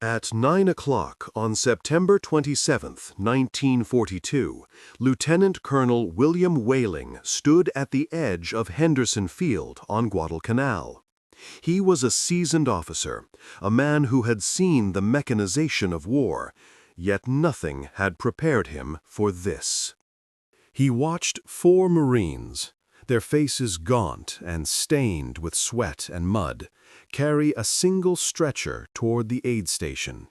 At 9 o'clock on September 27, 1942, Lieutenant Colonel William Whaling stood at the edge of Henderson Field on Guadalcanal. He was a seasoned officer, a man who had seen the mechanization of war, yet nothing had prepared him for this. He watched 4 Marines, their faces gaunt and stained with sweat and mud, carry a single stretcher toward the aid station.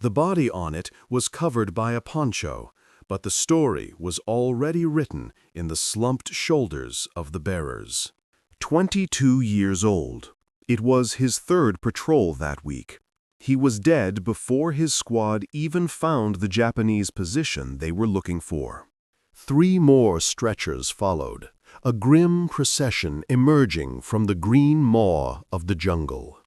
The body on it was covered by a poncho, but the story was already written in the slumped shoulders of the bearers. 22 years old. It was his 3rd patrol that week. He was dead before his squad even found the Japanese position they were looking for. 3 more stretchers followed, a grim procession emerging from the green maw of the jungle.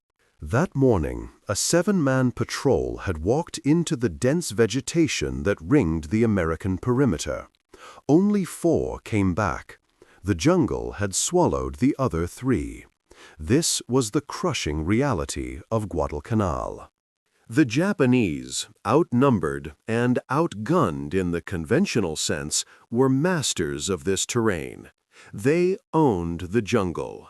That morning, a 7-man patrol had walked into the dense vegetation that ringed the American perimeter. Only 4 came back. The jungle had swallowed the other 3. This was the crushing reality of Guadalcanal. The Japanese, outnumbered and outgunned in the conventional sense, were masters of this terrain. They owned the jungle.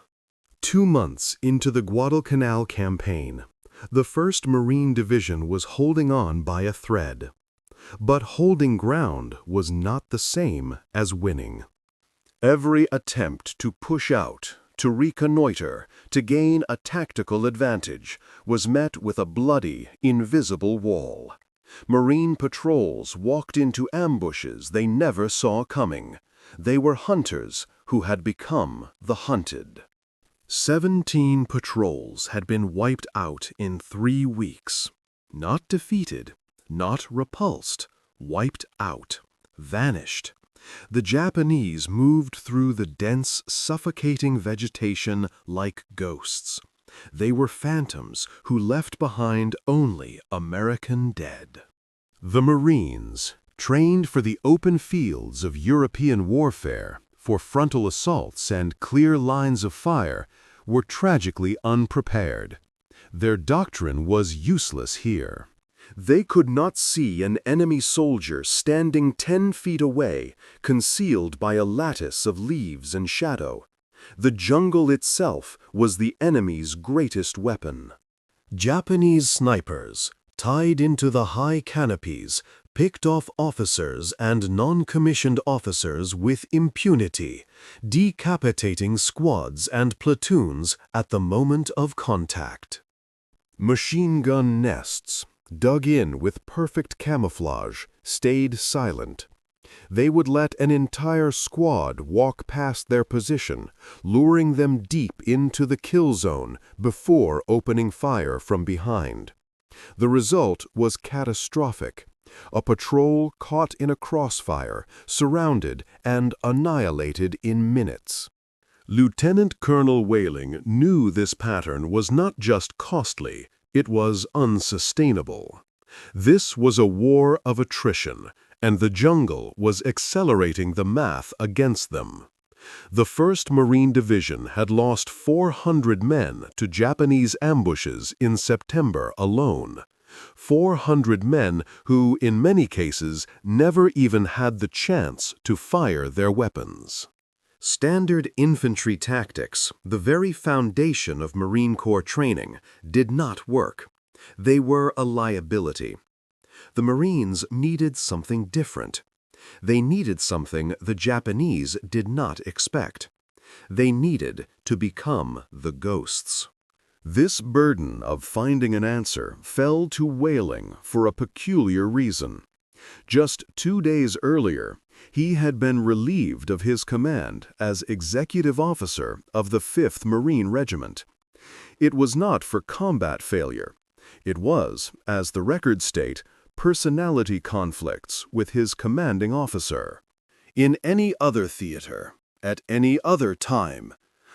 2 months into the Guadalcanal campaign, the 1st Marine Division was holding on by a thread. But holding ground was not the same as winning. Every attempt to push out, to reconnoiter, to gain a tactical advantage, was met with a bloody, invisible wall. Marine patrols walked into ambushes they never saw coming. They were hunters who had become the hunted. 17 patrols had been wiped out in 3 weeks. Not defeated, not repulsed, wiped out, vanished. The Japanese moved through the dense, suffocating vegetation like ghosts. They were phantoms who left behind only American dead. The Marines, trained for the open fields of European warfare, for frontal assaults and clear lines of fire, were tragically unprepared. Their doctrine was useless here. They could not see an enemy soldier standing 10 feet away, concealed by a lattice of leaves and shadow. The jungle itself was the enemy's greatest weapon. Japanese snipers, tied into the high canopies, picked off officers and non-commissioned officers with impunity, decapitating squads and platoons at the moment of contact. Machine gun nests, dug in with perfect camouflage, stayed silent. They would let an entire squad walk past their position, luring them deep into the kill zone before opening fire from behind. The result was catastrophic. A patrol caught in a crossfire, surrounded and annihilated in minutes. Lieutenant Colonel Whaling knew this pattern was not just costly, it was unsustainable. This was a war of attrition, and the jungle was accelerating the math against them. The 1st Marine Division had lost 400 men to Japanese ambushes in September alone. 400 men who, in many cases, never even had the chance to fire their weapons. Standard infantry tactics, the very foundation of Marine Corps training, did not work. They were a liability. The Marines needed something different. They needed something the Japanese did not expect. They needed to become the ghosts. This burden of finding an answer fell to Whaling for a peculiar reason. Just 2 days earlier, he had been relieved of his command as executive officer of the 5th Marine Regiment. It was not for combat failure. It was, as the records state, personality conflicts with his commanding officer. In any other theater, at any other time,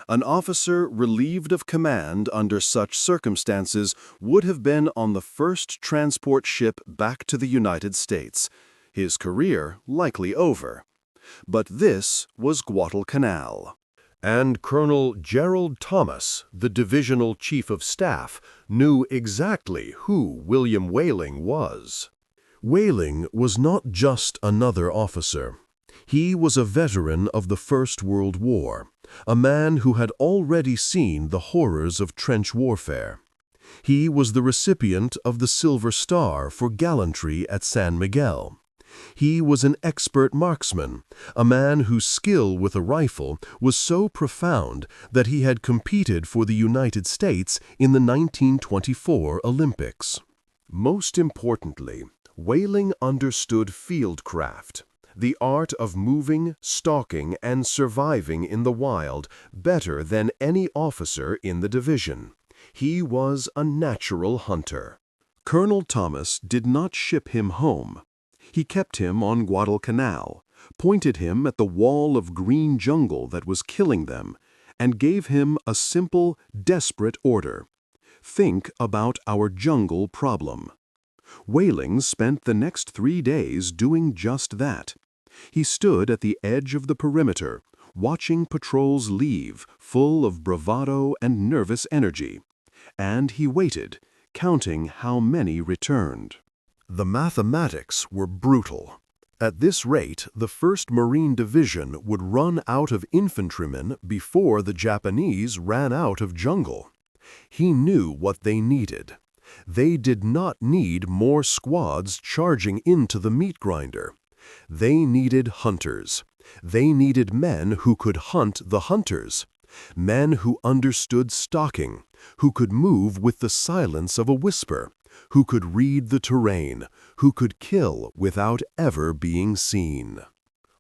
an officer relieved of command under such circumstances would have been on the first transport ship back to the United States, his career likely over. But this was Guadalcanal. And Colonel Gerald Thomas, the Divisional Chief of Staff, knew exactly who William Whaling was. Whaling was not just another officer. He was a veteran of the First World War, a man who had already seen the horrors of trench warfare. He was the recipient of the Silver Star for gallantry at San Miguel. He was an expert marksman, a man whose skill with a rifle was so profound that he had competed for the United States in the 1924 Olympics. Most importantly, Whaling understood fieldcraft, the art of moving, stalking, and surviving in the wild better than any officer in the division. He was a natural hunter. Colonel Thomas did not ship him home. He kept him on Guadalcanal, pointed him at the wall of green jungle that was killing them, and gave him a simple, desperate order: think about our jungle problem. Whaling spent the next 3 days doing just that. He stood at the edge of the perimeter, watching patrols leave, full of bravado and nervous energy. And he waited, counting how many returned. The mathematics were brutal. At this rate, the 1st Marine Division would run out of infantrymen before the Japanese ran out of jungle. He knew what they needed. They did not need more squads charging into the meat grinder. They needed hunters. They needed men who could hunt the hunters. Men who understood stalking, who could move with the silence of a whisper, who could read the terrain, who could kill without ever being seen.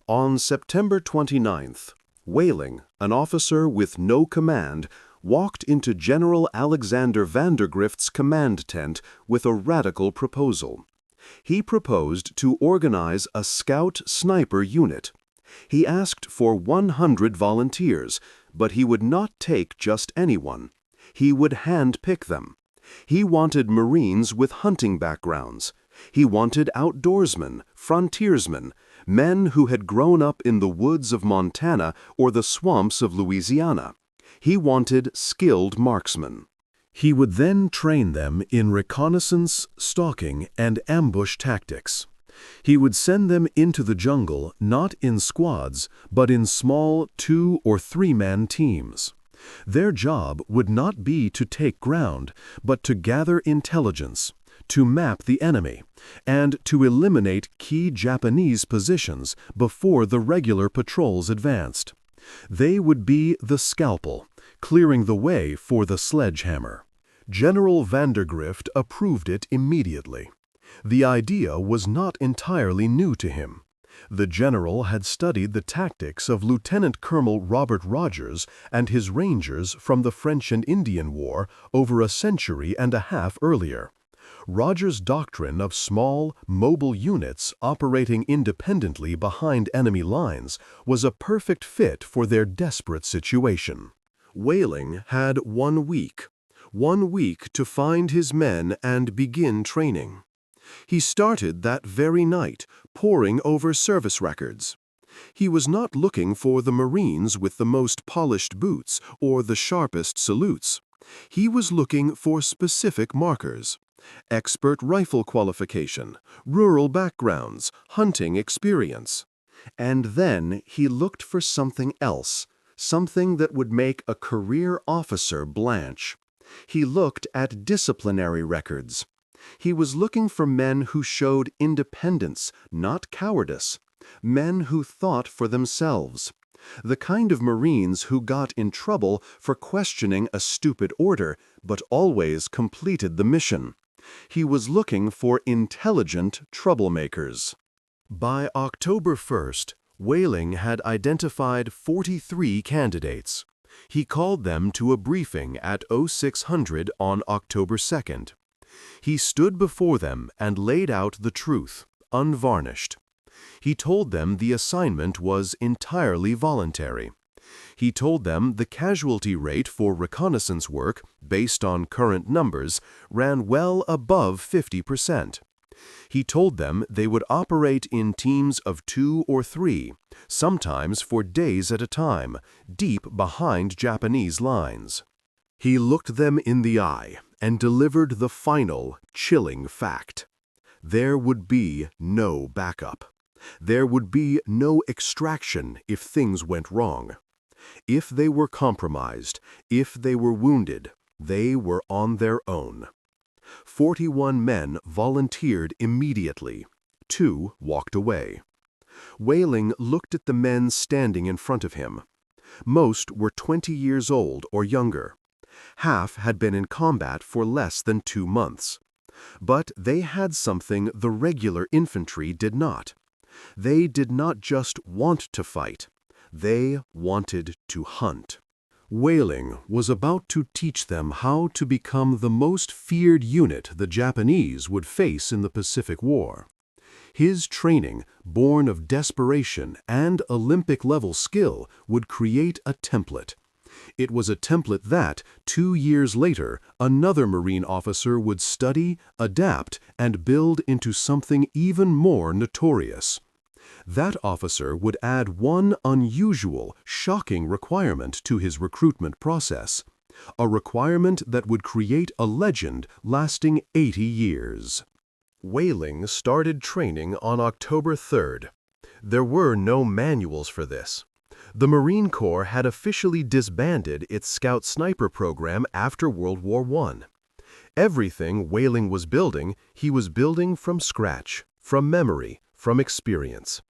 On September 29th, Whaling, an officer with no command, walked into General Alexander Vandergrift's command tent with a radical proposal. He proposed to organize a scout sniper unit. He asked for 100 volunteers, but he would not take just anyone. He would hand-pick them. He wanted Marines with hunting backgrounds. He wanted outdoorsmen, frontiersmen, men who had grown up in the woods of Montana or the swamps of Louisiana. He wanted skilled marksmen. He would then train them in reconnaissance, stalking, and ambush tactics. He would send them into the jungle not in squads, but in small 2- or 3-man teams. Their job would not be to take ground, but to gather intelligence, to map the enemy, and to eliminate key Japanese positions before the regular patrols advanced. They would be the scalpel, clearing the way for the sledgehammer. General Vandergrift approved it immediately. The idea was not entirely new to him. The general had studied the tactics of Lieutenant Colonel Robert Rogers and his Rangers from the French and Indian War over a century and a half earlier. Rogers' doctrine of small, mobile units operating independently behind enemy lines was a perfect fit for their desperate situation. Whaling had 1 week. 1 week to find his men and begin training. He started that very night, poring over service records. He was not looking for the Marines with the most polished boots or the sharpest salutes. He was looking for specific markers: expert rifle qualification, rural backgrounds, hunting experience. And then he looked for something else, something that would make a career officer blanch. He looked at disciplinary records. He was looking for men who showed independence, not cowardice, men who thought for themselves, the kind of Marines who got in trouble for questioning a stupid order but always completed the mission. He was looking for intelligent troublemakers. By October 1st, Whaling had identified 43 candidates. He called them to a briefing at 0600 on October 2nd. He stood before them and laid out the truth, unvarnished. He told them the assignment was entirely voluntary. He told them the casualty rate for reconnaissance work, based on current numbers, ran well above 50%. He told them they would operate in teams of 2 or 3, sometimes for days at a time, deep behind Japanese lines. He looked them in the eye and delivered the final, chilling fact. There would be no backup. There would be no extraction if things went wrong. If they were compromised, if they were wounded, they were on their own. 41 men volunteered immediately. 2 walked away. Whaling looked at the men standing in front of him. Most were 20 years old or younger. Half had been in combat for less than 2 months. But they had something the regular infantry did not. They did not just want to fight. They wanted to hunt. Whaling was about to teach them how to become the most feared unit the Japanese would face in the Pacific War. His training, born of desperation and Olympic-level skill, would create a template. It was a template that, 2 years later, another Marine officer would study, adapt, and build into something even more notorious. That officer would add one unusual, shocking requirement to his recruitment process, a requirement that would create a legend lasting 80 years. Whaling started training on October 3rd. There were no manuals for this. The Marine Corps had officially disbanded its Scout Sniper program after World War I. Everything Whaling was building, he was building from scratch, from memory, from experience.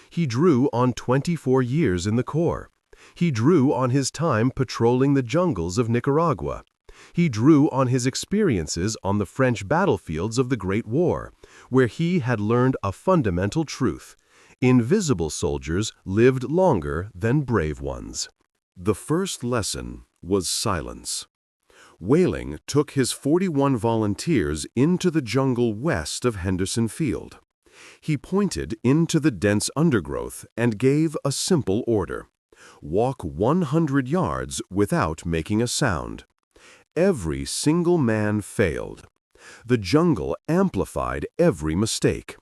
He drew on 24 years in the Corps. He drew on his time patrolling the jungles of Nicaragua. He drew on his experiences on the French battlefields of the Great War, where he had learned a fundamental truth. Invisible soldiers lived longer than brave ones. The first lesson was silence. Whaling took his 41 volunteers into the jungle west of Henderson Field. He pointed into the dense undergrowth and gave a simple order: walk 100 yards without making a sound. Every single man failed. The jungle amplified every mistake.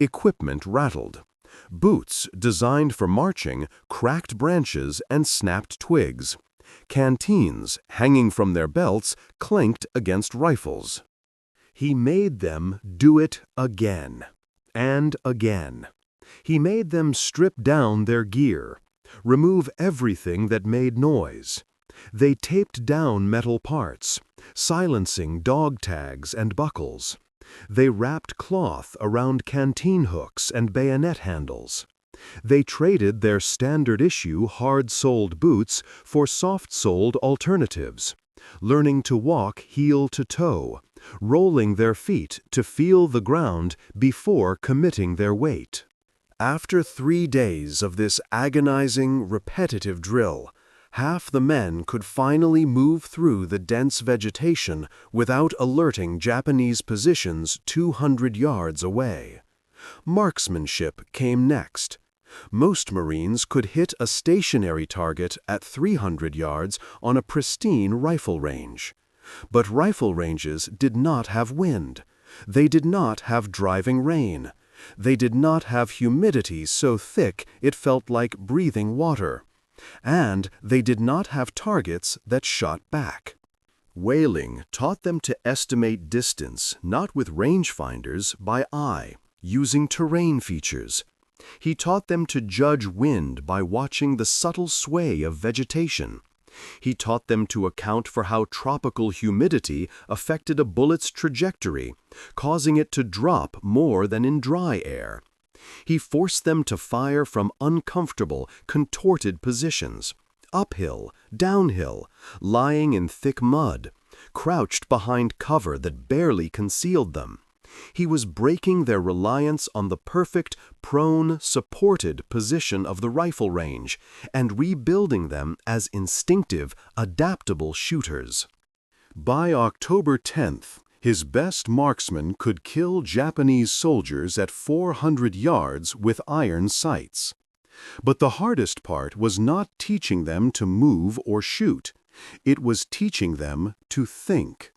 Equipment rattled. Boots designed for marching cracked branches and snapped twigs. Canteens, hanging from their belts, clanked against rifles. He made them do it again and again. He made them strip down their gear, remove everything that made noise. They taped down metal parts, silencing dog tags and buckles. They wrapped cloth around canteen hooks and bayonet handles. They traded their standard-issue hard-soled boots for soft-soled alternatives, learning to walk heel to toe, rolling their feet to feel the ground before committing their weight. After 3 days of this agonizing, repetitive drill, half the men could finally move through the dense vegetation without alerting Japanese positions 200 yards away. Marksmanship came next. Most Marines could hit a stationary target at 300 yards on a pristine rifle range. But rifle ranges did not have wind. They did not have driving rain. They did not have humidity so thick it felt like breathing water. And they did not have targets that shot back. Whaling taught them to estimate distance not with rangefinders, by eye, using terrain features. He taught them to judge wind by watching the subtle sway of vegetation. He taught them to account for how tropical humidity affected a bullet's trajectory, causing it to drop more than in dry air. He forced them to fire from uncomfortable, contorted positions, uphill, downhill, lying in thick mud, crouched behind cover that barely concealed them. He was breaking their reliance on the perfect, prone, supported position of the rifle range and rebuilding them as instinctive, adaptable shooters. By October 10th, his best marksmen could kill Japanese soldiers at 400 yards with iron sights. But the hardest part was not teaching them to move or shoot. It was teaching them to think.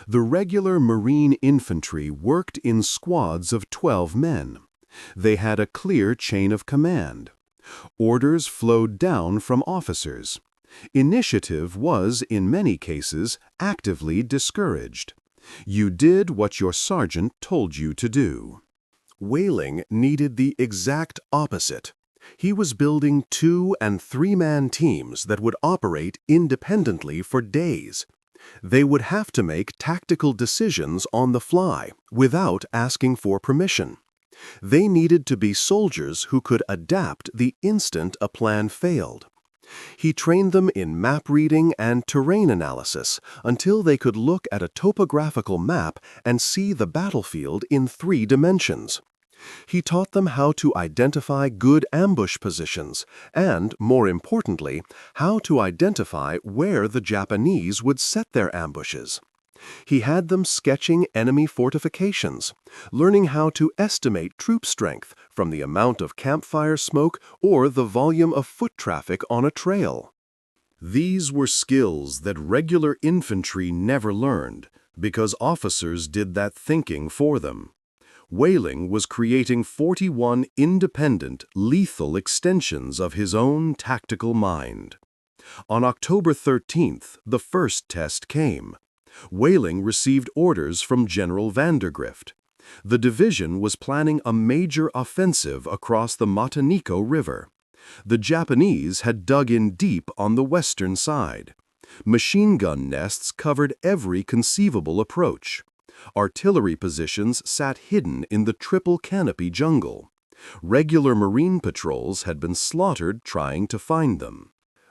The regular Marine infantry worked in squads of 12 men. They had a clear chain of command. Orders flowed down from officers. Initiative was, in many cases, actively discouraged. You did what your sergeant told you to do. Whaling needed the exact opposite. He was building 2- and 3-man teams that would operate independently for days. They would have to make tactical decisions on the fly without asking for permission. They needed to be soldiers who could adapt the instant a plan failed. He trained them in map reading and terrain analysis until they could look at a topographical map and see the battlefield in 3 dimensions. He taught them how to identify good ambush positions and, more importantly, how to identify where the Japanese would set their ambushes. He had them sketching enemy fortifications, learning how to estimate troop strength from the amount of campfire smoke or the volume of foot traffic on a trail. These were skills that regular infantry never learned because officers did that thinking for them. Whaling was creating 41 independent, lethal extensions of his own tactical mind. On October 13th, the first test came. Whaling received orders from General Vandergrift. The division was planning a major offensive across the Matanico River. The Japanese had dug in deep on the western side. Machine gun nests covered every conceivable approach. Artillery positions sat hidden in the triple canopy jungle. Regular Marine patrols had been slaughtered trying to find them.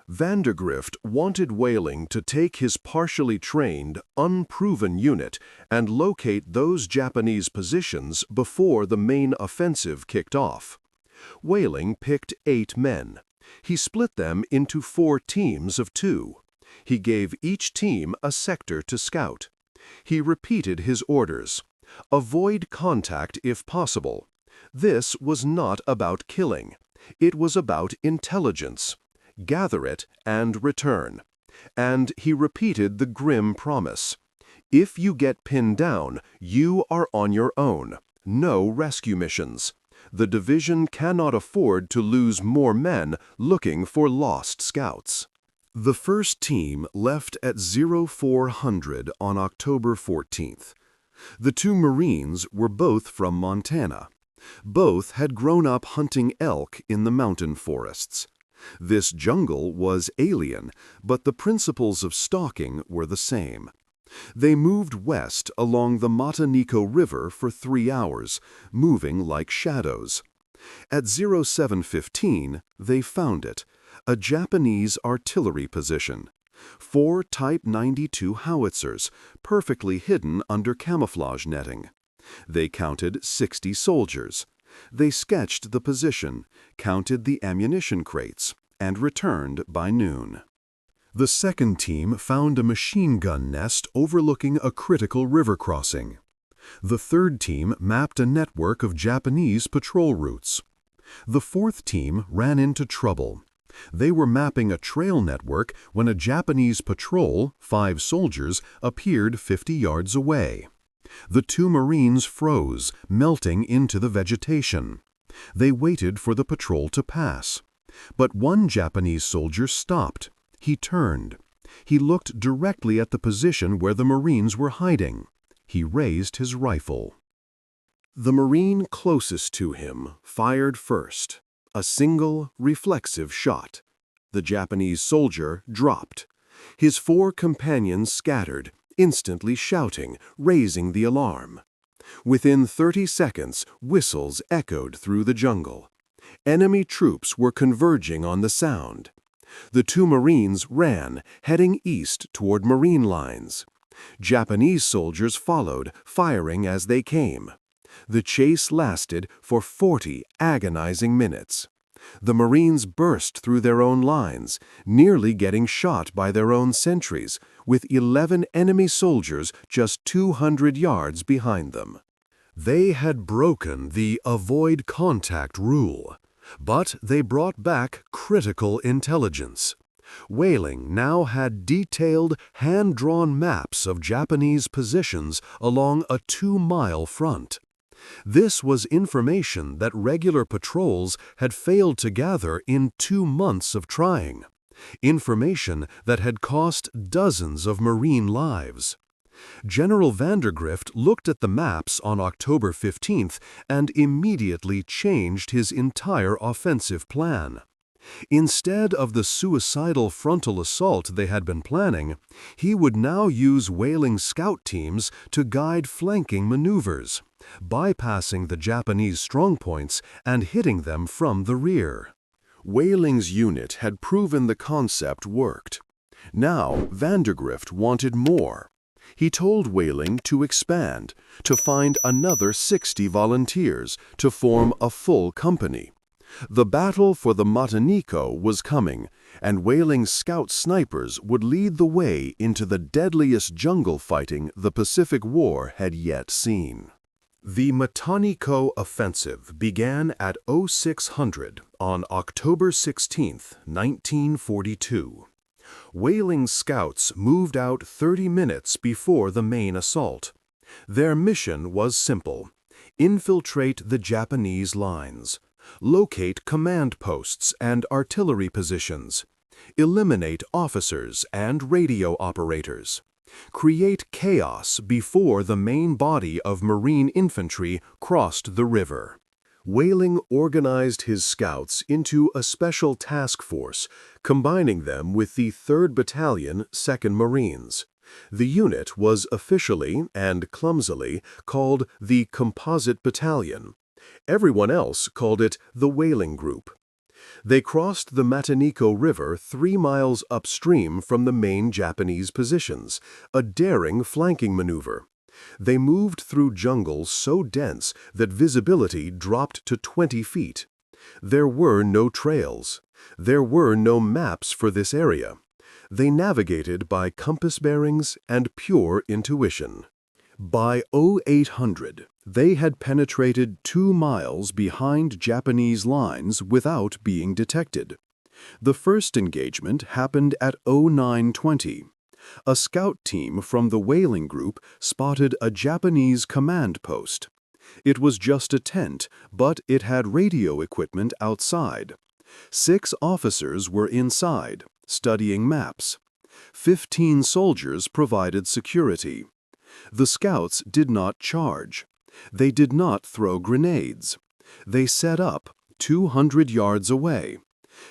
Vandergrift wanted Whaling to take his partially trained, unproven unit and locate those Japanese positions before the main offensive kicked off. Whaling picked 8 men. He split them into 4 teams of 2. He gave each team a sector to scout. He repeated his orders. Avoid contact if possible. This was not about killing. It was about intelligence. Gather it and return. And he repeated the grim promise. If you get pinned down, you are on your own. No rescue missions. The division cannot afford to lose more men looking for lost scouts. The first team left at 0400 on October 14th. The 2 Marines were both from Montana. Both had grown up hunting elk in the mountain forests. This jungle was alien, but the principles of stalking were the same. They moved west along the Matanico River for 3 hours, moving like shadows. At 0715, they found it, a Japanese artillery position. 4 Type 92 howitzers, perfectly hidden under camouflage netting. They counted 60 soldiers. They sketched the position, counted the ammunition crates, and returned by noon. The second team found a machine gun nest overlooking a critical river crossing. The third team mapped a network of Japanese patrol routes. The fourth team ran into trouble. They were mapping a trail network when a Japanese patrol, 5 soldiers, appeared 50 yards away. The 2 Marines froze, melting into the vegetation. They waited for the patrol to pass. But one Japanese soldier stopped. He turned. He looked directly at the position where the Marines were hiding. He raised his rifle. The Marine closest to him fired first. A single, reflexive shot. The Japanese soldier dropped. His 4 companions scattered, instantly shouting, raising the alarm. Within 30 seconds, whistles echoed through the jungle. Enemy troops were converging on the sound. The 2 Marines ran, heading east toward Marine lines. Japanese soldiers followed, firing as they came. The chase lasted for 40 agonizing minutes. The Marines burst through their own lines, nearly getting shot by their own sentries, with 11 enemy soldiers just 200 yards behind them. They had broken the avoid contact rule, but they brought back critical intelligence. Whaling now had detailed, hand-drawn maps of Japanese positions along a 2-mile front. This was information that regular patrols had failed to gather in 2 months of trying. Information that had cost dozens of Marine lives. General Vandergrift looked at the maps on October 15th and immediately changed his entire offensive plan. Instead of the suicidal frontal assault they had been planning, he would now use whaling scout teams to guide flanking maneuvers, bypassing the Japanese strongpoints and hitting them from the rear. Whaling's unit had proven the concept worked. Now Vandergrift wanted more. He told Whaling to expand, to find another 60 volunteers to form a full company. The battle for the Mataniko was coming, and Whaling's scout snipers would lead the way into the deadliest jungle fighting the Pacific War had yet seen. The Mataniko offensive began at 0600 on October 16, 1942. Whaling scouts moved out 30 minutes before the main assault. Their mission was simple: infiltrate the Japanese lines, locate command posts and artillery positions, eliminate officers and radio operators, create chaos before the main body of Marine infantry crossed the river. Whaling organized his scouts into a special task force, combining them with the 3rd Battalion, 2nd Marines. The unit was officially and clumsily called the Composite Battalion. Everyone else called it the Whaling Group. They crossed the Mataniko River 3 miles upstream from the main Japanese positions, a daring flanking maneuver. They moved through jungle so dense that visibility dropped to 20 feet. There were no trails. There were no maps for this area. They navigated by compass bearings and pure intuition. By 0800, they had penetrated 2 miles behind Japanese lines without being detected. The first engagement happened at 0920. A scout team from the Whaling Group spotted a Japanese command post. It was just a tent, but it had radio equipment outside. 6 officers were inside, studying maps. 15 soldiers provided security. The scouts did not charge. They did not throw grenades. They set up 200 yards away.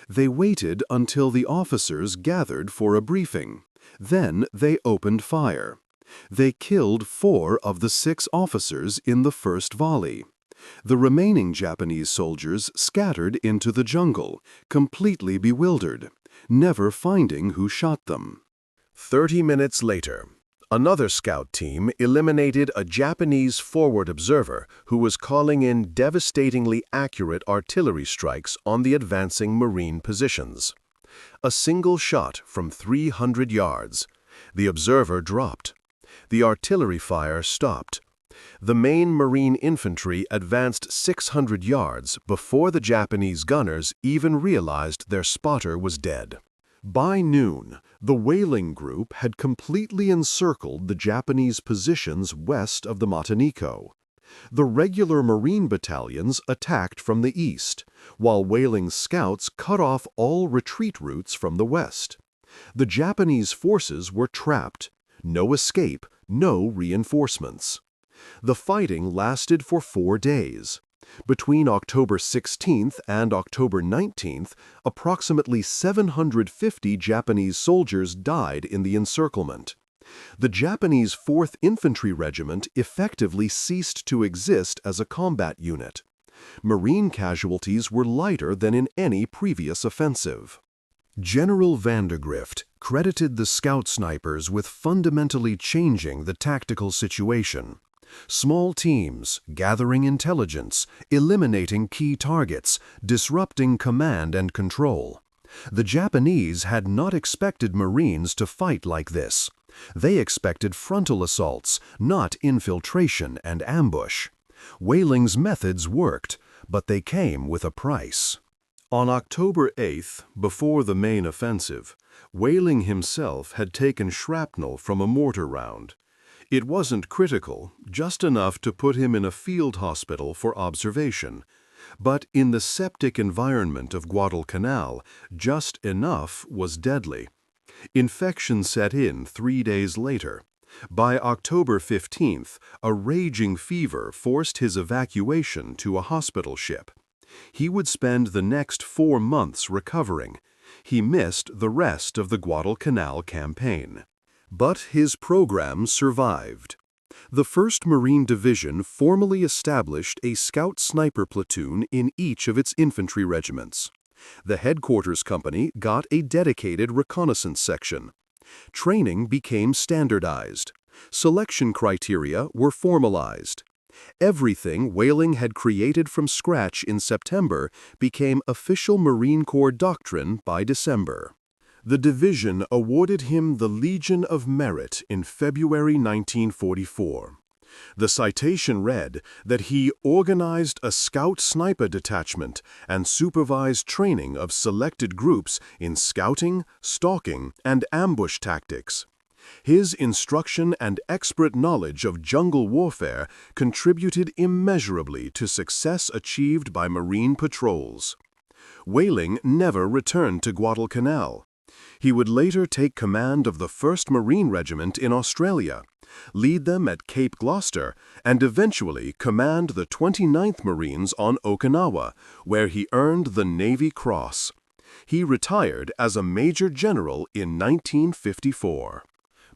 They waited until the officers gathered for a briefing. Then they opened fire. They killed 4 of the 6 officers in the first volley. The remaining Japanese soldiers scattered into the jungle, completely bewildered, never finding who shot them. 30 minutes later, another scout team eliminated a Japanese forward observer who was calling in devastatingly accurate artillery strikes on the advancing Marine positions. A single shot from 300 yards. The observer dropped. The artillery fire stopped. The main Marine infantry advanced 600 yards before the Japanese gunners even realized their spotter was dead. By noon, the Whaling Group had completely encircled the Japanese positions west of the Mataniko. The regular Marine battalions attacked from the east, while Whaling scouts cut off all retreat routes from the west. The Japanese forces were trapped. No escape, no reinforcements. The fighting lasted for 4 days. Between October 16th and October 19th, approximately 750 Japanese soldiers died in the encirclement. The Japanese 4th Infantry Regiment effectively ceased to exist as a combat unit. Marine casualties were lighter than in any previous offensive. General Vandergrift credited the scout snipers with fundamentally changing the tactical situation. Small teams, gathering intelligence, eliminating key targets, disrupting command and control. The Japanese had not expected Marines to fight like this. They expected frontal assaults, not infiltration and ambush. Whaling's methods worked, but they came with a price. On October 8th, before the main offensive, Whaling himself had taken shrapnel from a mortar round. It wasn't critical, just enough to put him in a field hospital for observation. But in the septic environment of Guadalcanal, just enough was deadly. Infection set in 3 days later. By October 15th, a raging fever forced his evacuation to a hospital ship. He would spend the next 4 months recovering. He missed the rest of the Guadalcanal campaign. But his program survived. The 1st Marine Division formally established a scout sniper platoon in each of its infantry regiments. The headquarters company got a dedicated reconnaissance section. Training became standardized. Selection criteria were formalized. Everything Whaling had created from scratch in September became official Marine Corps doctrine by December. The division awarded him the Legion of Merit in February 1944. The citation read that he organized a scout sniper detachment and supervised training of selected groups in scouting, stalking, and ambush tactics. His instruction and expert knowledge of jungle warfare contributed immeasurably to success achieved by Marine patrols. Whaling never returned to Guadalcanal. He would later take command of the 1st Marine Regiment in Australia, lead them at Cape Gloucester, and eventually command the 29th Marines on Okinawa, where he earned the Navy Cross. He retired as a Major General in 1954.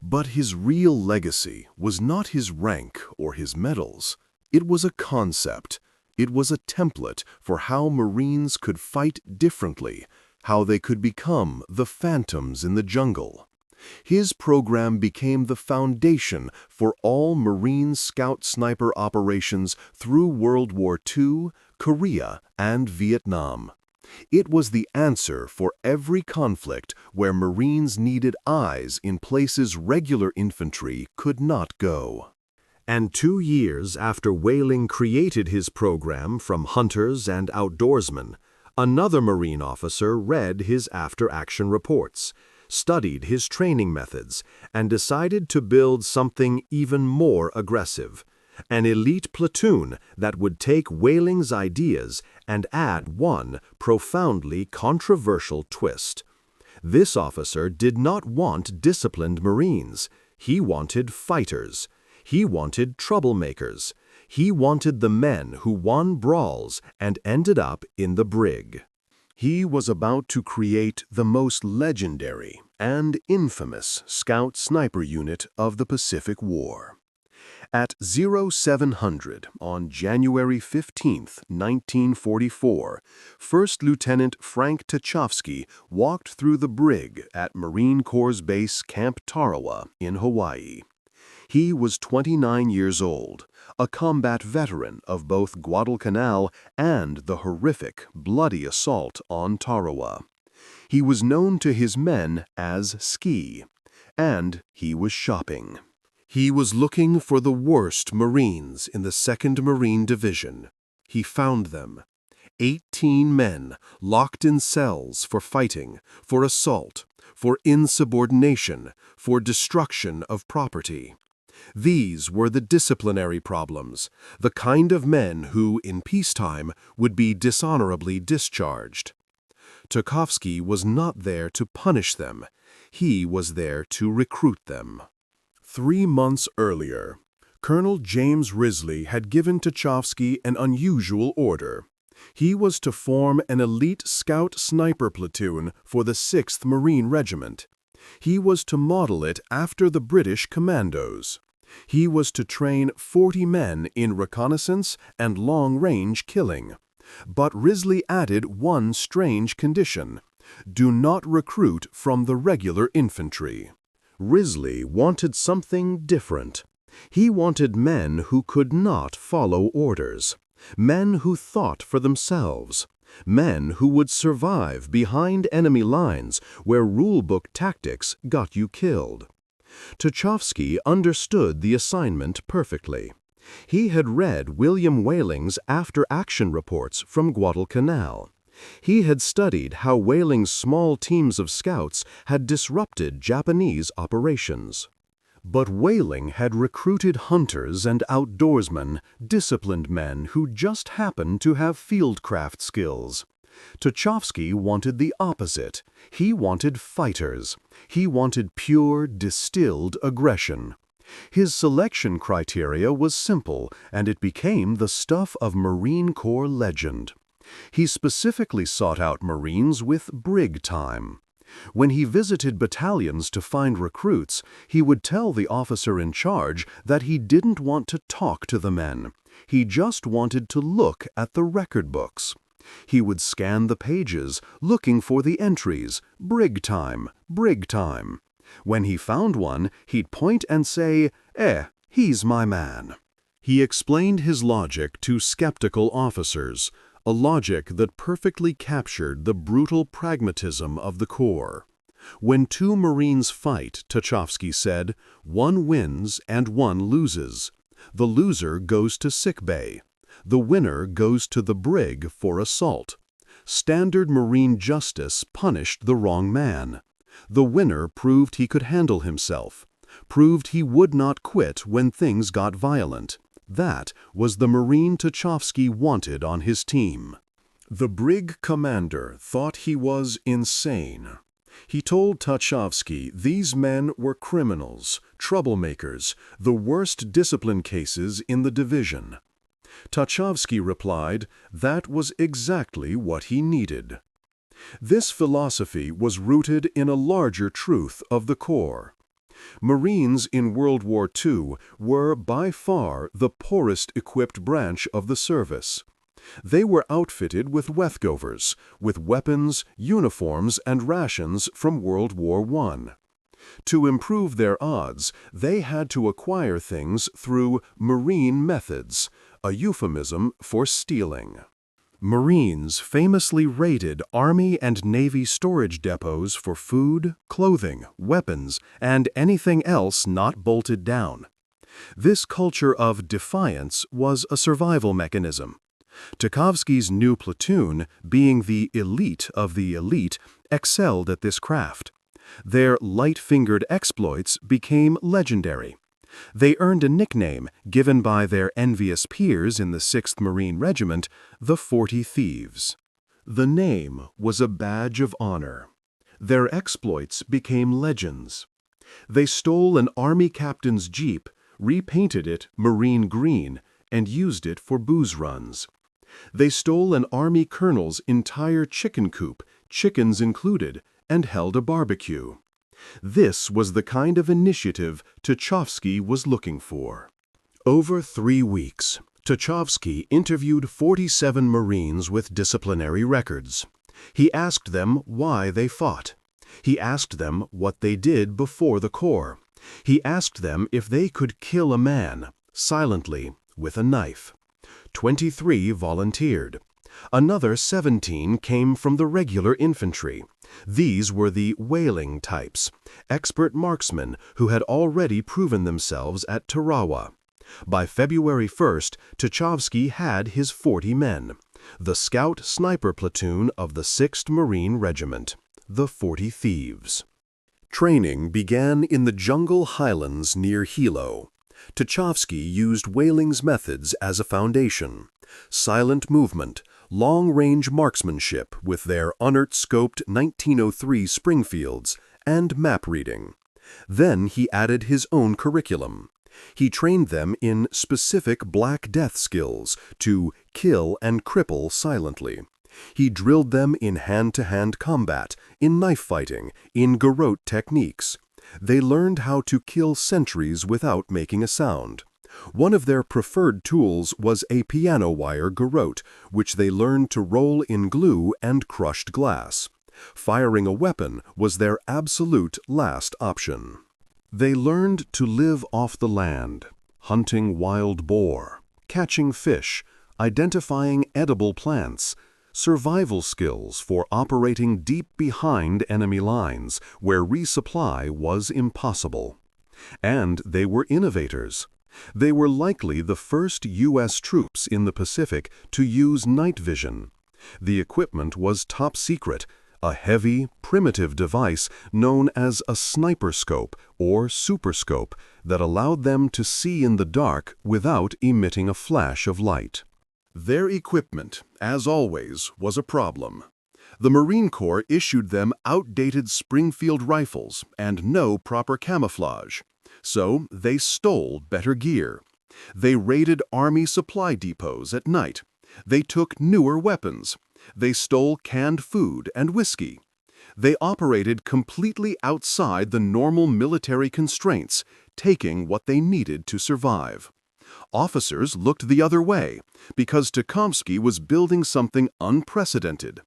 But his real legacy was not his rank or his medals. It was a concept. It was a template for how Marines could fight differently, how they could become the phantoms in the jungle. His program became the foundation for all Marine scout sniper operations through World War II, Korea, and Vietnam. It was the answer for every conflict where Marines needed eyes in places regular infantry could not go. And 2 years after Whaling created his program from hunters and outdoorsmen, another Marine officer read his after-action reports, studied his training methods, and decided to build something even more aggressive. An elite platoon that would take Whaling's ideas and add one profoundly controversial twist. This officer did not want disciplined Marines. He wanted fighters. He wanted troublemakers. He wanted the men who won brawls and ended up in the Brig. He was about to create the most legendary and infamous scout sniper unit of the Pacific War. At 0700 on January 15, 1944, First Lieutenant Frank Tachovsky walked through the Brig at Marine Corps Base Camp Tarawa in Hawaii. He was 29 years old, a combat veteran of both Guadalcanal and the horrific, bloody assault on Tarawa. He was known to his men as Ski, and he was shopping. He was looking for the worst Marines in the 2nd Marine Division. He found them. 18 men locked in cells for fighting, for assault, for insubordination, for destruction of property. These were the disciplinary problems, the kind of men who, in peacetime, would be dishonorably discharged. Tachovsky was not there to punish them. He was there to recruit them. 3 months earlier, Colonel James Risley had given Tachovsky an unusual order. He was to form an elite scout sniper platoon for the 6th Marine Regiment. He was to model it after the British commandos. He was to train 40 men in reconnaissance and long-range killing. But Risley added one strange condition: do not recruit from the regular infantry. Risley wanted something different. He wanted men who could not follow orders, men who thought for themselves, men who would survive behind enemy lines where rulebook tactics got you killed. Tachovsky understood the assignment perfectly. He had read William Whaling's after-action reports from Guadalcanal. He had studied how Whaling's small teams of scouts had disrupted Japanese operations. But Whaling had recruited hunters and outdoorsmen, disciplined men who just happened to have fieldcraft skills. Tachovsky wanted the opposite. He wanted fighters. He wanted pure, distilled aggression. His selection criteria was simple, and it became the stuff of Marine Corps legend. He specifically sought out Marines with Brig time. When he visited battalions to find recruits, he would tell the officer in charge that he didn't want to talk to the men. He just wanted to look at the record books. He would scan the pages, looking for the entries, Brig time, Brig time. When he found one, he'd point and say, he's my man. He explained his logic to skeptical officers, a logic that perfectly captured the brutal pragmatism of the Corps. When two Marines fight, Tachovsky said, one wins and one loses. The loser goes to sickbay. The winner goes to the brig for assault. Standard Marine justice punished the wrong man. The winner proved he could handle himself, proved he would not quit when things got violent. That was the Marine Tachovsky wanted on his team. The brig commander thought he was insane. He told Tachovsky these men were criminals, troublemakers, the worst discipline cases in the division. Tachovsky replied that was exactly what he needed. This philosophy was rooted in a larger truth of the Corps. Marines in World War II were by far the poorest equipped branch of the service. They were outfitted with Wethgovers, with weapons, uniforms, and rations from World War I. To improve their odds, they had to acquire things through Marine methods, a euphemism for stealing. Marines famously raided Army and Navy storage depots for food, clothing, weapons, and anything else not bolted down. This culture of defiance was a survival mechanism. Tachovsky's new platoon, being the elite of the elite, excelled at this craft. Their light-fingered exploits became legendary. They earned a nickname given by their envious peers in the 6th Marine Regiment, the 40 Thieves. The name was a badge of honor. Their exploits became legends. They stole an Army captain's Jeep, repainted it marine green, and used it for booze runs. They stole an Army colonel's entire chicken coop, chickens included, and held a barbecue. This was the kind of initiative Tachovsky was looking for. Over 3 weeks, Tachovsky interviewed 47 Marines with disciplinary records. He asked them why they fought. He asked them what they did before the Corps. He asked them if they could kill a man, silently, with a knife. 23 volunteered. Another 17 came from the regular infantry. These were the Whaling types, expert marksmen who had already proven themselves at Tarawa. By February 1st, Tachovsky had his 40 men, the scout sniper platoon of the 6th Marine Regiment, the 40 Thieves. Training began in the jungle highlands near Hilo. Tachovsky used Whaling's methods as a foundation: silent movement, long-range marksmanship with their unert-scoped 1903 Springfields, and map reading. Then he added his own curriculum. He trained them in specific Black Death skills to kill and cripple silently. He drilled them in hand-to-hand combat, in knife fighting, in garrote techniques. They learned how to kill sentries without making a sound. One of their preferred tools was a piano wire garrote, which they learned to roll in glue and crushed glass. Firing a weapon was their absolute last option. They learned to live off the land, hunting wild boar, catching fish, identifying edible plants, survival skills for operating deep behind enemy lines where resupply was impossible. And they were innovators. They were likely the first U.S. troops in the Pacific to use night vision. The equipment was top secret, a heavy, primitive device known as a sniper scope or superscope that allowed them to see in the dark without emitting a flash of light. Their equipment, as always, was a problem. The Marine Corps issued them outdated Springfield rifles and no proper camouflage, so they stole better gear. They raided Army supply depots at night. They took newer weapons. They stole canned food and whiskey. They operated completely outside the normal military constraints, taking what they needed to survive. Officers looked the other way because Tachovsky was building something unprecedented,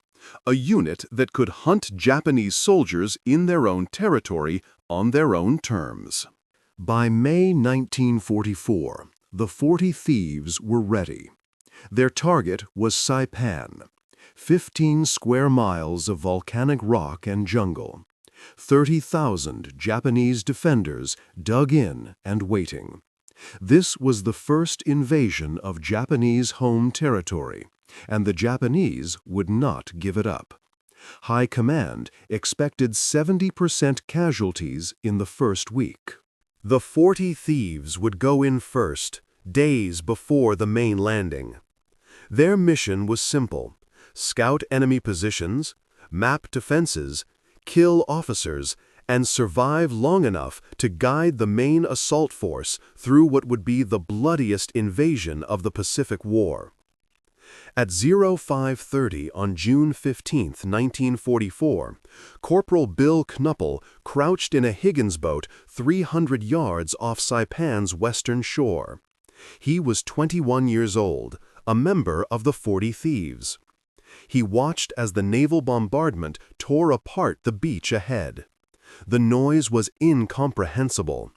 a unit that could hunt Japanese soldiers in their own territory on their own terms. By May 1944, the 40 Thieves were ready. Their target was Saipan, 15 square miles of volcanic rock and jungle, 30,000 Japanese defenders dug in and waiting. This was the first invasion of Japanese home territory, and the Japanese would not give it up. High Command expected 70% casualties in the first week. The 40 Thieves would go in first, days before the main landing. Their mission was simple: scout enemy positions, map defenses, kill officers, and survive long enough to guide the main assault force through what would be the bloodiest invasion of the Pacific War. At 0530 on June 15, 1944, Corporal Bill Knuppel crouched in a Higgins boat 300 yards off Saipan's western shore. He was 21 years old, a member of the 40 Thieves. He watched as the naval bombardment tore apart the beach ahead. The noise was incomprehensible.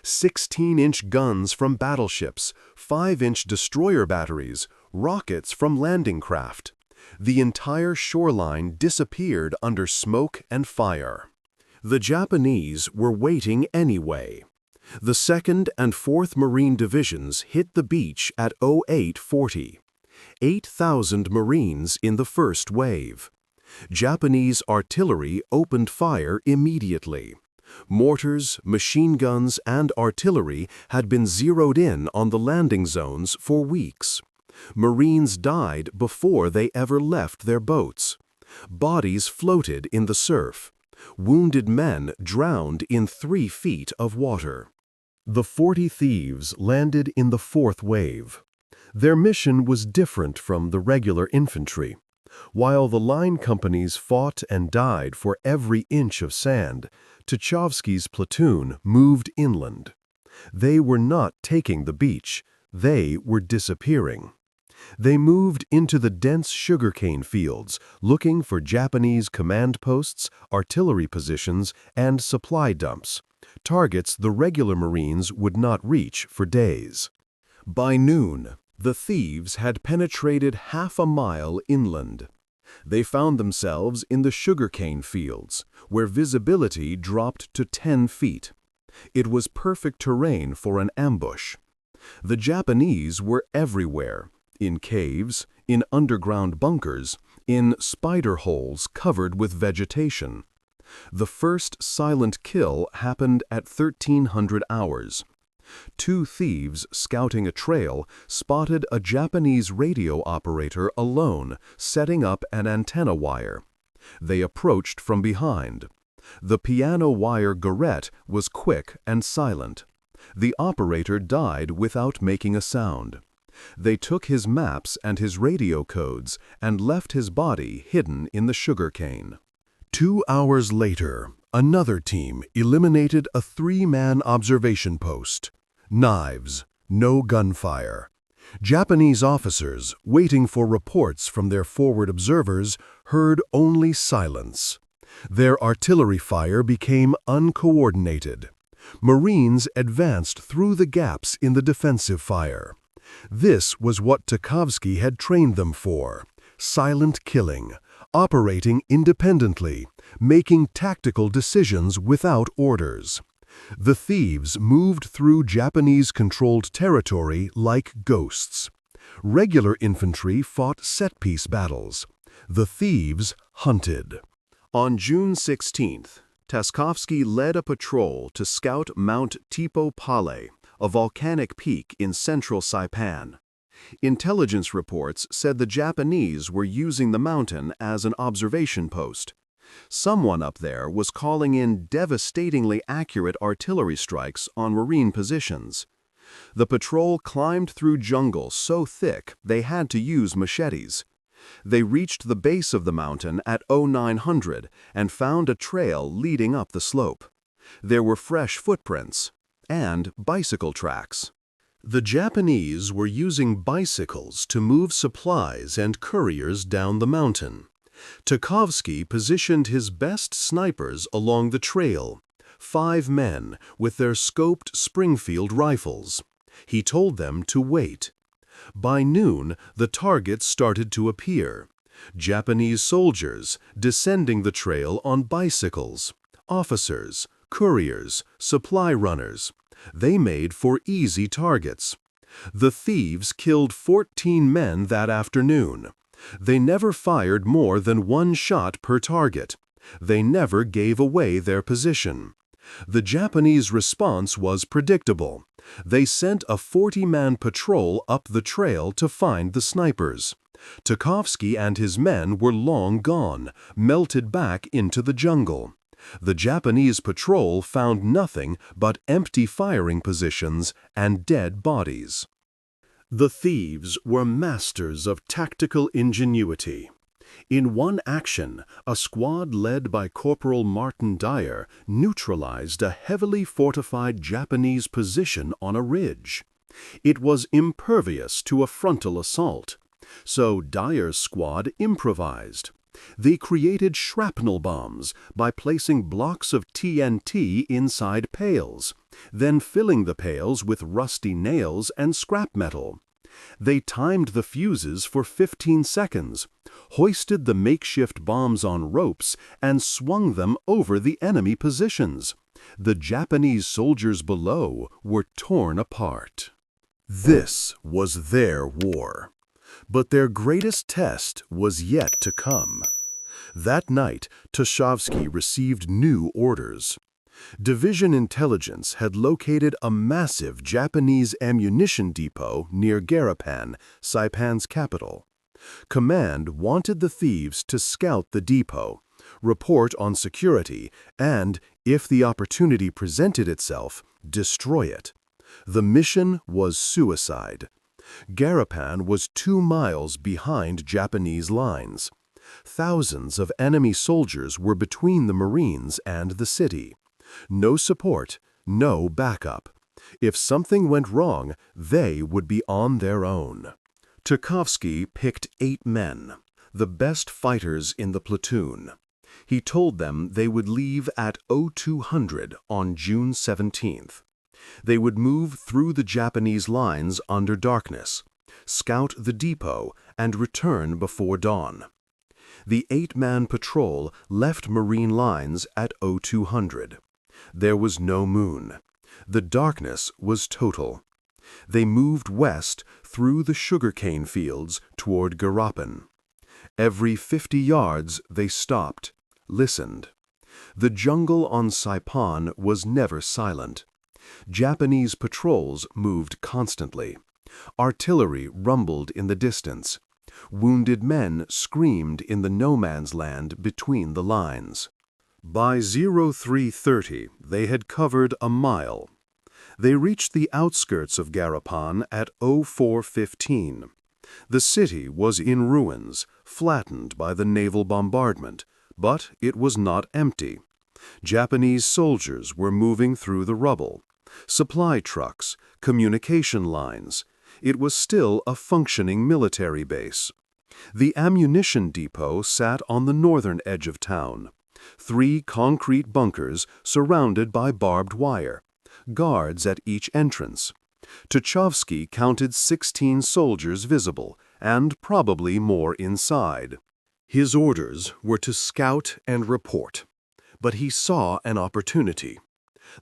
16-inch guns from battleships, 5-inch destroyer batteries, rockets from landing craft. The entire shoreline disappeared under smoke and fire. The Japanese were waiting anyway. The 2nd and 4th Marine Divisions hit the beach at 0840. 8,000 Marines in the first wave. Japanese artillery opened fire immediately. Mortars, machine guns, and artillery had been zeroed in on the landing zones for weeks. Marines died before they ever left their boats. Bodies floated in the surf. Wounded men drowned in 3 feet of water. The 40 Thieves landed in the 4th wave. Their mission was different from the regular infantry. While the line companies fought and died for every inch of sand, Tachovsky's platoon moved inland. They were not taking the beach, they were disappearing. They moved into the dense sugarcane fields, looking for Japanese command posts, artillery positions, and supply dumps, targets the regular Marines would not reach for days. By noon, the Thieves had penetrated half a mile inland. They found themselves in the sugarcane fields, where visibility dropped to 10 feet. It was perfect terrain for an ambush. The Japanese were everywhere, in caves, in underground bunkers, in spider holes covered with vegetation. The first silent kill happened at 1300 hours. 2 thieves scouting a trail spotted a Japanese radio operator alone setting up an antenna wire. They approached from behind. The piano wire garrote was quick and silent. The operator died without making a sound. They took his maps and his radio codes and left his body hidden in the sugarcane. 2 hours later, another team eliminated a 3-man observation post. Knives, no gunfire. Japanese officers, waiting for reports from their forward observers, heard only silence. Their artillery fire became uncoordinated. Marines advanced through the gaps in the defensive fire. This was what Tachovsky had trained them for: silent killing, operating independently, making tactical decisions without orders. The thieves moved through Japanese-controlled territory like ghosts. Regular infantry fought set-piece battles. The thieves hunted. On June 16th, Tachovsky led a patrol to scout Mount Tipo Pale, a volcanic peak in central Saipan. Intelligence reports said the Japanese were using the mountain as an observation post. Someone up there was calling in devastatingly accurate artillery strikes on marine positions. The patrol climbed through jungle so thick they had to use machetes. They reached the base of the mountain at 0900 and found a trail leading up the slope. There were fresh footprints and bicycle tracks. The Japanese were using bicycles to move supplies and couriers down the mountain. Tachovsky positioned his best snipers along the trail, 5 men with their scoped Springfield rifles. He told them to wait. By noon, the targets started to appear. Japanese soldiers descending the trail on bicycles, officers, couriers, supply runners. They made for easy targets. The thieves killed 14 men that afternoon. They never fired more than 1 shot per target. They never gave away their position. The Japanese response was predictable. They sent a 40-man patrol up the trail to find the snipers. Tachovsky and his men were long gone, melted back into the jungle. The Japanese patrol found nothing but empty firing positions and dead bodies. The thieves were masters of tactical ingenuity. In one action, a squad led by Corporal Martin Dyer neutralized a heavily fortified Japanese position on a ridge. It was impervious to a frontal assault, so Dyer's squad improvised. They created shrapnel bombs by placing blocks of TNT inside pails, then filling the pails with rusty nails and scrap metal. They timed the fuses for 15 seconds, hoisted the makeshift bombs on ropes, and swung them over the enemy positions. The Japanese soldiers below were torn apart. This was their war. But their greatest test was yet to come. That night, Tachovsky received new orders. Division intelligence had located a massive Japanese ammunition depot near Garapan, Saipan's capital. Command wanted the thieves to scout the depot, report on security, and, if the opportunity presented itself, destroy it. The mission was suicide. Garapan was 2 miles behind Japanese lines. Thousands of enemy soldiers were between the Marines and the city. No support, no backup. If something went wrong, they would be on their own. Tachovsky picked 8 men, the best fighters in the platoon. He told them they would leave at 0200 on June 17th. They would move through the Japanese lines under darkness, scout the depot, and return before dawn. The 8-man patrol left Marine lines at 0200. There was no moon. The darkness was total. They moved west through the sugarcane fields toward Garapan. Every 50 yards they stopped, listened. The jungle on Saipan was never silent. Japanese patrols moved constantly. Artillery rumbled in the distance. Wounded men screamed in the no-man's land between the lines. By 0330, they had covered a mile. They reached the outskirts of Garapan at 0415. The city was in ruins, flattened by the naval bombardment, but it was not empty. Japanese soldiers were moving through the rubble. Supply trucks, communication lines. It was still a functioning military base. The ammunition depot sat on the northern edge of town. 3 concrete bunkers surrounded by barbed wire, guards at each entrance. Tachovsky counted 16 soldiers visible, and probably more inside. His orders were to scout and report, but he saw an opportunity.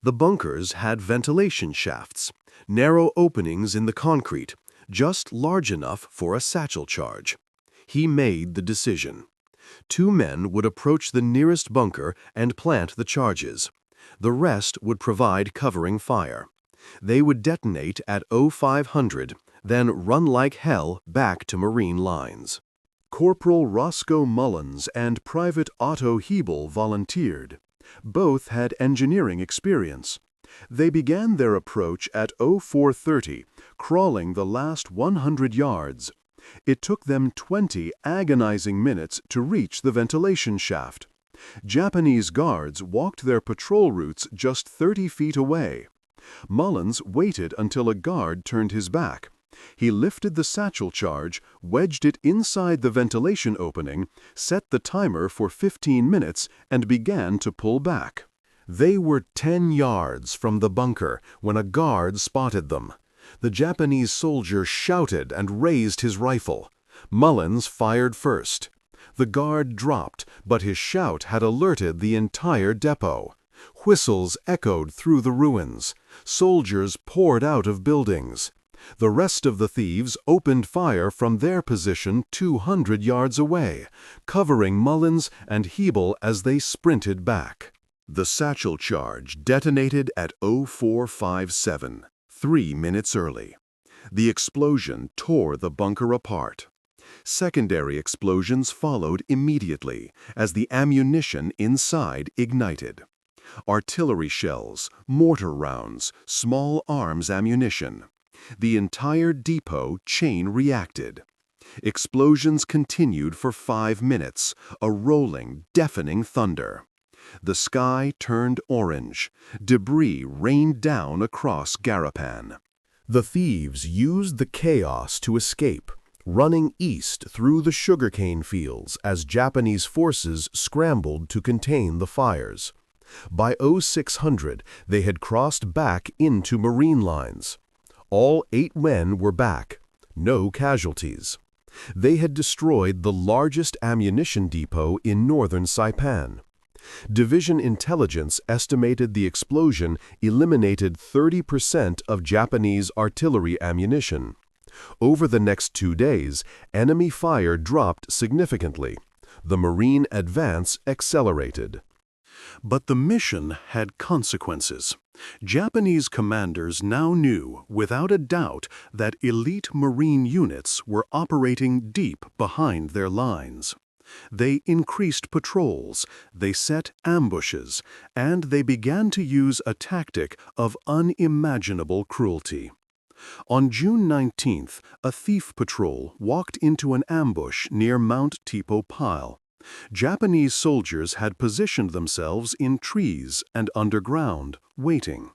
The bunkers had ventilation shafts, narrow openings in the concrete, just large enough for a satchel charge. He made the decision. 2 men would approach the nearest bunker and plant the charges. The rest would provide covering fire. They would detonate at 0500, then run like hell back to Marine lines. Corporal Roscoe Mullins and Private Otto Hebel volunteered. Both had engineering experience. They began their approach at 0430, crawling the last 100 yards. It took them 20 agonizing minutes to reach the ventilation shaft. Japanese guards walked their patrol routes just 30 feet away. Mullins waited until a guard turned his back. He lifted the satchel charge, wedged it inside the ventilation opening, set the timer for 15 minutes, and began to pull back. They were 10 yards from the bunker when a guard spotted them. The Japanese soldier shouted and raised his rifle. Mullins fired first. The guard dropped, but his shout had alerted the entire depot. Whistles echoed through the ruins. Soldiers poured out of buildings. The rest of the thieves opened fire from their position 200 yards away, covering Mullins and Hebel as they sprinted back. The satchel charge detonated at 0457, 3 minutes early. The explosion tore the bunker apart. Secondary explosions followed immediately as the ammunition inside ignited. Artillery shells, mortar rounds, small arms ammunition. The entire depot chain reacted. Explosions continued for 5 minutes, a rolling, deafening thunder. The sky turned orange. Debris rained down across Garapan. The thieves used the chaos to escape, running east through the sugarcane fields as Japanese forces scrambled to contain the fires. By 0600, they had crossed back into Marine lines. All 8 men were back, no casualties. They had destroyed the largest ammunition depot in northern Saipan. Division intelligence estimated the explosion eliminated 30% of Japanese artillery ammunition. Over the next 2 days, enemy fire dropped significantly. The Marine advance accelerated. But the mission had consequences. Japanese commanders now knew, without a doubt, that elite Marine units were operating deep behind their lines. They increased patrols, they set ambushes, and they began to use a tactic of unimaginable cruelty. On June 19th, a thief patrol walked into an ambush near Mount Tipo Pile. Japanese soldiers had positioned themselves in trees and underground, waiting.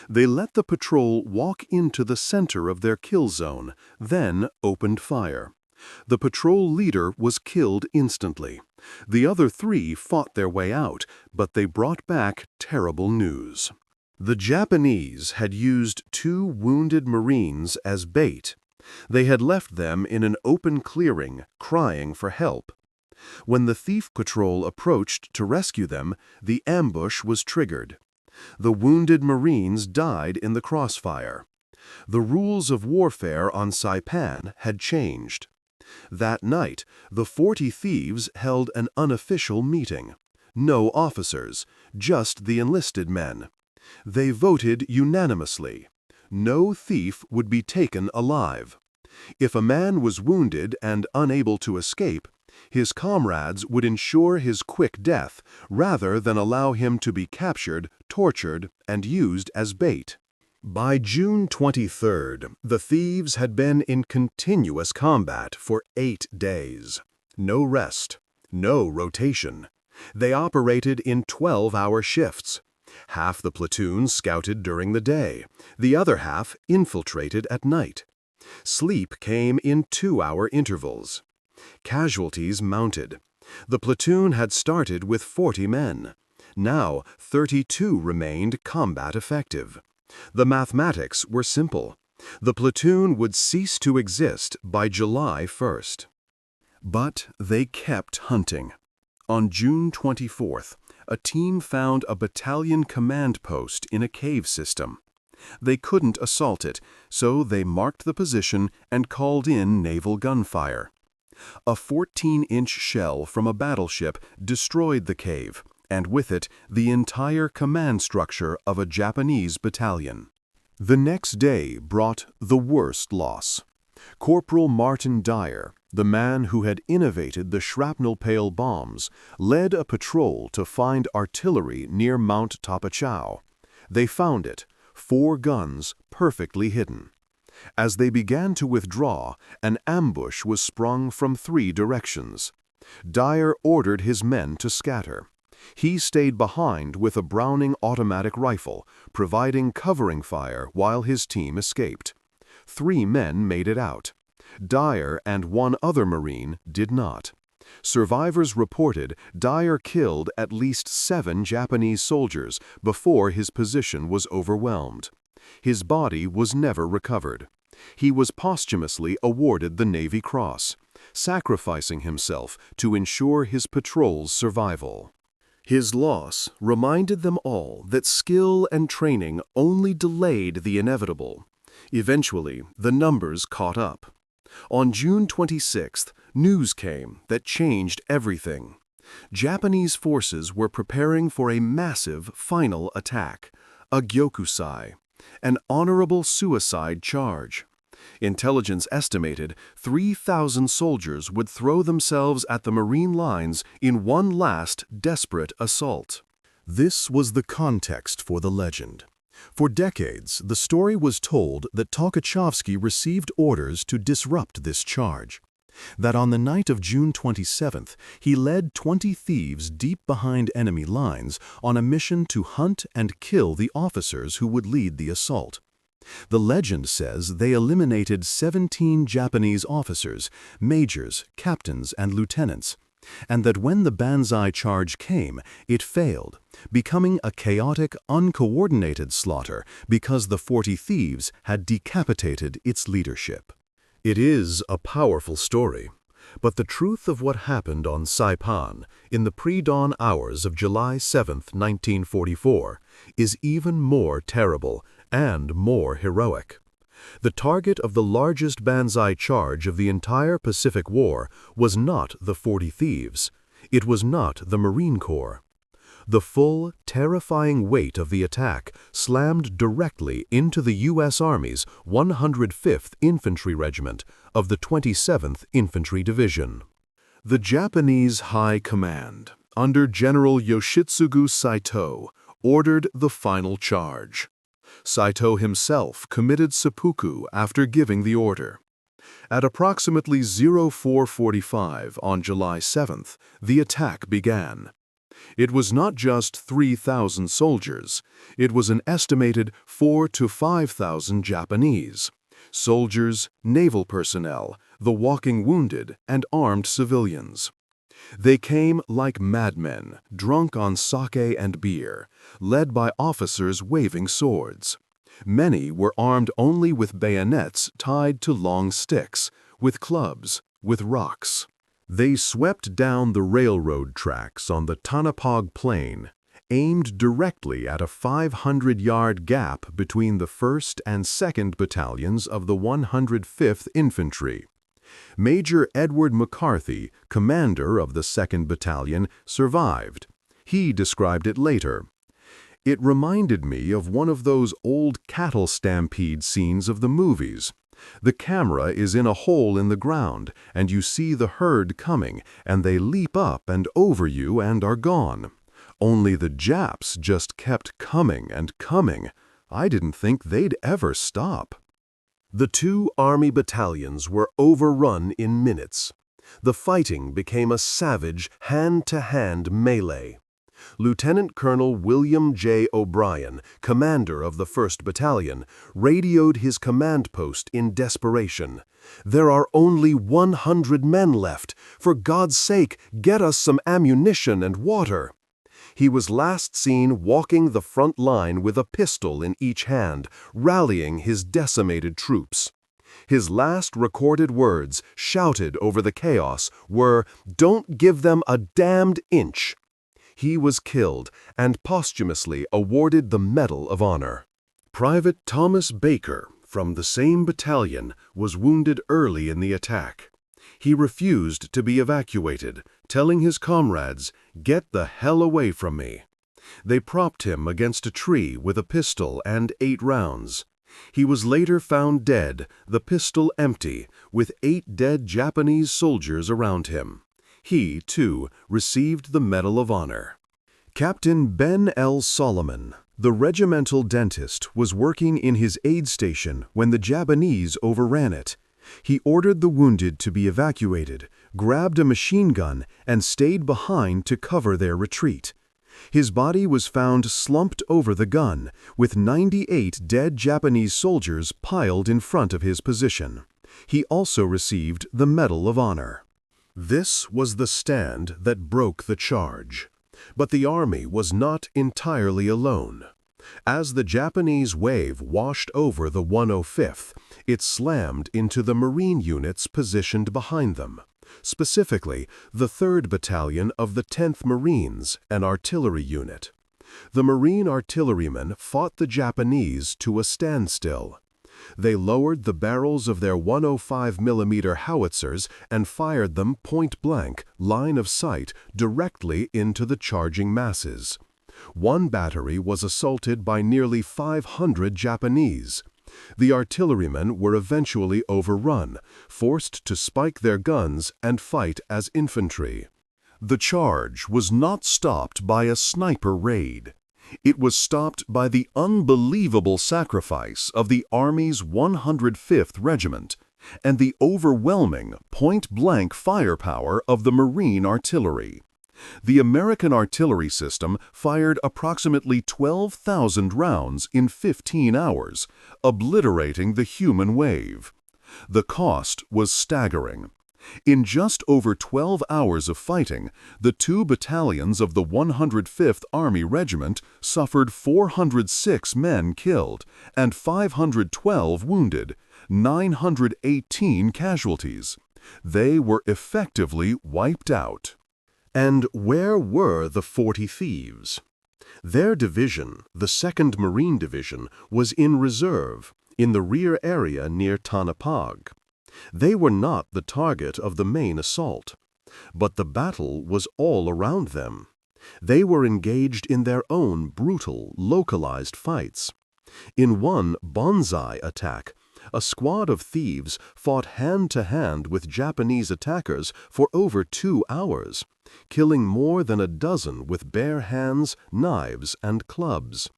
They let the patrol walk into the center of their kill zone, then opened fire. The patrol leader was killed instantly. The other 3 fought their way out, but they brought back terrible news. The Japanese had used 2 wounded Marines as bait. They had left them in an open clearing, crying for help. When the thief patrol approached to rescue them, the ambush was triggered. The wounded Marines died in the crossfire. The rules of warfare on Saipan had changed. That night, the 40 thieves held an unofficial meeting. No officers, just the enlisted men. They voted unanimously. No thief would be taken alive. If a man was wounded and unable to escape, his comrades would ensure his quick death rather than allow him to be captured, tortured, and used as bait. By June 23rd, the thieves had been in continuous combat for 8 days. No rest, no rotation. They operated in 12-hour shifts. Half the platoon scouted during the day, the other half infiltrated at night. Sleep came in 2-hour intervals. Casualties mounted. The platoon had started with 40 men. Now 32 remained combat effective. The mathematics were simple. The platoon would cease to exist by July 1st. But they kept hunting. On June 24th, a team found a battalion command post in a cave system. They couldn't assault it, so they marked the position and called in naval gunfire. A 14-inch shell from a battleship destroyed the cave, and with it, the entire command structure of a Japanese battalion. The next day brought the worst loss. Corporal Martin Dyer, the man who had innovated the shrapnel pail bombs, led a patrol to find artillery near Mount Tapachau. They found it, 4 guns perfectly hidden. As they began to withdraw, an ambush was sprung from 3 directions. Dyer ordered his men to scatter. He stayed behind with a Browning automatic rifle, providing covering fire while his team escaped. 3 men made it out. Dyer and 1 other Marine did not. Survivors reported Dyer killed at least 7 Japanese soldiers before his position was overwhelmed. His body was never recovered. He was posthumously awarded the Navy Cross, sacrificing himself to ensure his patrol's survival. His loss reminded them all that skill and training only delayed the inevitable. Eventually, the numbers caught up. On June 26th, news came that changed everything. Japanese forces were preparing for a massive final attack, a Gyokusai, an honorable suicide charge. Intelligence estimated 3,000 soldiers would throw themselves at the Marine lines in one last desperate assault. This was the context for the legend. For decades, the story was told that Tachovsky received orders to disrupt this charge. That on the night of June 27th, he led 20 thieves deep behind enemy lines on a mission to hunt and kill the officers who would lead the assault. The legend says they eliminated 17 Japanese officers, majors, captains, and lieutenants, and that when the Banzai charge came, it failed, becoming a chaotic, uncoordinated slaughter because the 40 thieves had decapitated its leadership. It is a powerful story, but the truth of what happened on Saipan in the pre-dawn hours of July 7, 1944, is even more terrible and more heroic. The target of the largest Banzai charge of the entire Pacific War was not the 40 thieves. It was not the Marine Corps. The full, terrifying weight of the attack slammed directly into the U.S. Army's 105th Infantry Regiment of the 27th Infantry Division. The Japanese High Command, under General Yoshitsugu Saito, ordered the final charge. Saito himself committed seppuku after giving the order. At approximately 04:45 on July 7th, the attack began. It was not just 3,000 soldiers, it was an estimated 4,000 to 5,000 Japanese. Soldiers, naval personnel, the walking wounded, and armed civilians. They came like madmen, drunk on sake and beer, led by officers waving swords. Many were armed only with bayonets tied to long sticks, with clubs, with rocks. They swept down the railroad tracks on the Tanapog Plain, aimed directly at a 500-yard gap between the 1st and 2nd Battalions of the 105th Infantry. Major Edward McCarthy, commander of the 2nd Battalion, survived. He described it later. It reminded me of one of those old cattle stampede scenes of the movies. The camera is in a hole in the ground, and you see the herd coming, and they leap up and over you and are gone. Only the Japs just kept coming and coming. I didn't think they'd ever stop. The 2 Army battalions were overrun in minutes. The fighting became a savage, hand-to-hand melee. Lieutenant Colonel William J. O'Brien, commander of the 1st Battalion, radioed his command post in desperation. "There are only 100 men left. For God's sake, get us some ammunition and water." He was last seen walking the front line with a pistol in each hand, rallying his decimated troops. His last recorded words, shouted over the chaos, were, "Don't give them a damned inch." He was killed and posthumously awarded the Medal of Honor. Private Thomas Baker, from the same battalion, was wounded early in the attack. He refused to be evacuated, telling his comrades, "Get the hell away from me." They propped him against a tree with a pistol and 8 rounds. He was later found dead, the pistol empty, with 8 dead Japanese soldiers around him. He, too, received the Medal of Honor. Captain Ben L. Solomon, the regimental dentist, was working in his aid station when the Japanese overran it. He ordered the wounded to be evacuated, grabbed a machine gun, and stayed behind to cover their retreat. His body was found slumped over the gun, with 98 dead Japanese soldiers piled in front of his position. He also received the Medal of Honor. This was the stand that broke the charge. But the Army was not entirely alone. As the Japanese wave washed over the 105th, it slammed into the Marine units positioned behind them, specifically the 3rd Battalion of the 10th Marines, an artillery unit. The Marine artillerymen fought the Japanese to a standstill. They lowered the barrels of their 105mm howitzers and fired them point-blank, line of sight, directly into the charging masses. One battery was assaulted by nearly 500 Japanese. The artillerymen were eventually overrun, forced to spike their guns and fight as infantry. The charge was not stopped by a sniper raid. It was stopped by the unbelievable sacrifice of the Army's 105th Regiment and the overwhelming point-blank firepower of the Marine artillery. The American artillery system fired approximately 12,000 rounds in 15 hours, obliterating the human wave. The cost was staggering. In just over 12 hours of fighting, the 2 battalions of the 105th Army Regiment suffered 406 men killed and 512 wounded, 918 casualties. They were effectively wiped out. And where were the 40 Thieves? Their division, the 2nd Marine Division, was in reserve, in the rear area near Tanapag. They were not the target of the main assault, but the battle was all around them. They were engaged in their own brutal, localized fights. In one Banzai attack, a squad of thieves fought hand-to-hand with Japanese attackers for over 2 hours, killing more than a dozen with bare hands, knives, and clubs.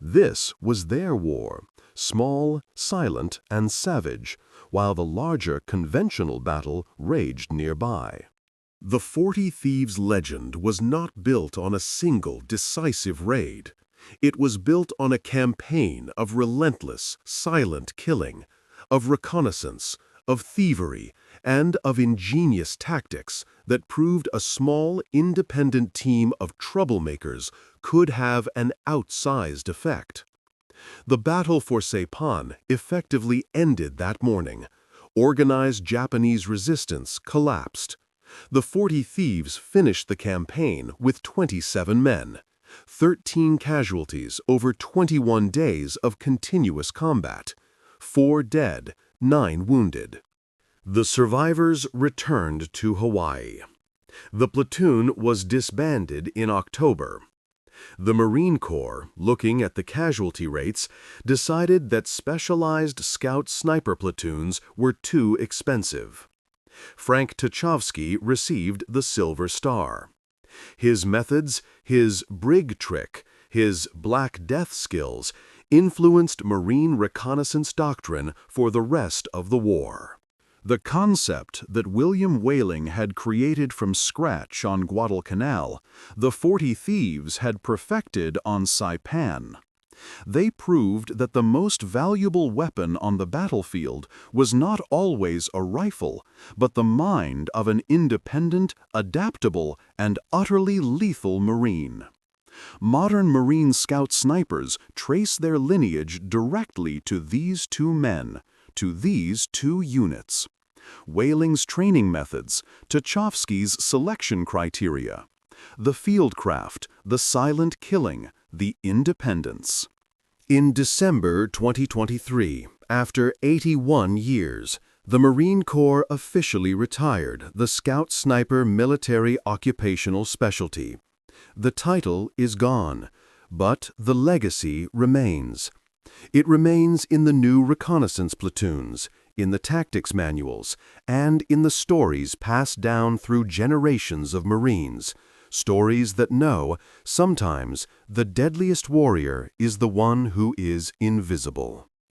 This was their war, small, silent, and savage, while the larger conventional battle raged nearby. The 40 Thieves legend was not built on a single decisive raid. It was built on a campaign of relentless, silent killing, of reconnaissance, of thievery, and of ingenious tactics that proved a small, independent team of troublemakers could have an outsized effect. The battle for Saipan effectively ended that morning. Organized Japanese resistance collapsed. The 40 Thieves finished the campaign with 27 men, 13 casualties over 21 days of continuous combat, 4 dead, 9 wounded. The survivors returned to Hawaii. The platoon was disbanded in October. The Marine Corps, looking at the casualty rates, decided that specialized scout sniper platoons were too expensive. Frank Tachovsky received the Silver Star. His methods, his Brig trick, his Black Death skills influenced Marine reconnaissance doctrine for the rest of the war. The concept that William Whaling had created from scratch on Guadalcanal, the 40 Thieves had perfected on Saipan. They proved that the most valuable weapon on the battlefield was not always a rifle, but the mind of an independent, adaptable, and utterly lethal Marine. Modern Marine Scout snipers trace their lineage directly to these 2 men, to these 2 units. Whaling's training methods, Tachovsky's selection criteria, the fieldcraft, the silent killing, the independence. In December 2023, after 81 years, The Marine Corps officially retired the Scout Sniper Military Occupational Specialty. The title is gone, but the legacy remains. It remains in the new reconnaissance platoons, in the tactics manuals, and in the stories passed down through generations of Marines, stories that know, sometimes, the deadliest warrior is the one who is invisible.